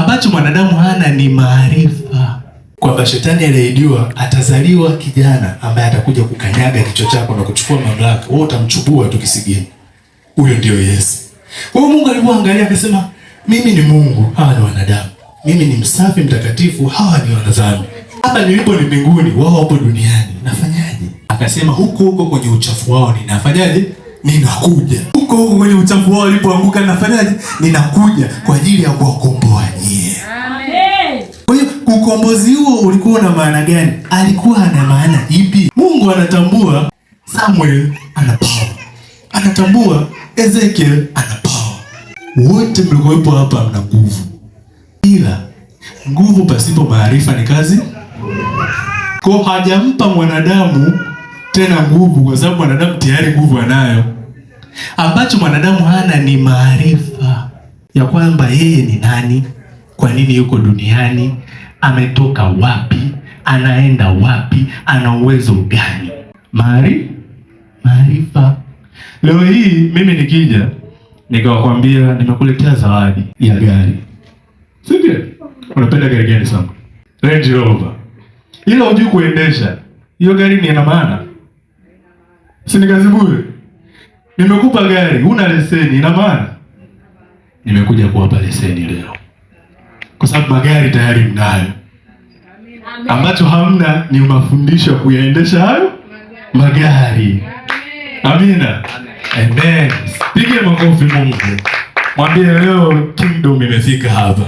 Ambacho mwanadamu hana ni maarifa. Kwamba shetani aliahidiwa atazaliwa kijana ambaye atakuja kukanyaga kichwa chako na kuchukua mamlaka. Wewe utamchukua tu kisigino. Huyo ndio Yesu. Kwa hiyo Mungu alipoangalia akasema, mimi ni Mungu, hawa ni wanadamu. Mimi ni msafi mtakatifu, hawa ni wanadhambi. Hapa nilipo ni mbinguni, wao wapo duniani. Nafanyaje? Akasema huko kwenye uchafu wao ninafanyaje? Ninakuja. Huko kwenye uchafu wao walipoanguka nafanyaje? Ninakuja kwa ajili ya kuwakomboa nyie. Amen. Kwa hiyo ukombozi huo ulikuwa na maana gani? Alikuwa na maana ipi? Mungu anatambua Samuel ana power. Anatambua Ezekiel ana power. Wote mlikuwepo hapa mna nguvu. Ila nguvu pasipo maarifa ni kazi. Kwa hajampa mwanadamu tena nguvu kwa sababu mwanadamu tayari nguvu anayo. Ambacho mwanadamu hana ni maarifa ya kwamba yeye ni nani, kwa nini yuko duniani, ametoka wapi, anaenda wapi, ana uwezo gani. Maarifa. Leo hii mimi nikija nikawakwambia nimekuletea zawadi ya gari. Sivyo? Unapenda gari gani sana? Range Rover. Ila hujui kuendesha. Hiyo gari ni ina maana? Si ni kazi bure? Nimekupa gari, huna leseni, ina maana? Nimekuja kuwapa leseni leo. Kwa sababu magari tayari mnayo. Ambacho hamna ni mafundisho ya kuyaendesha hayo magari. Amina. Amen. Pigie makofi Mungu. Mwambie leo kingdom imefika hapa.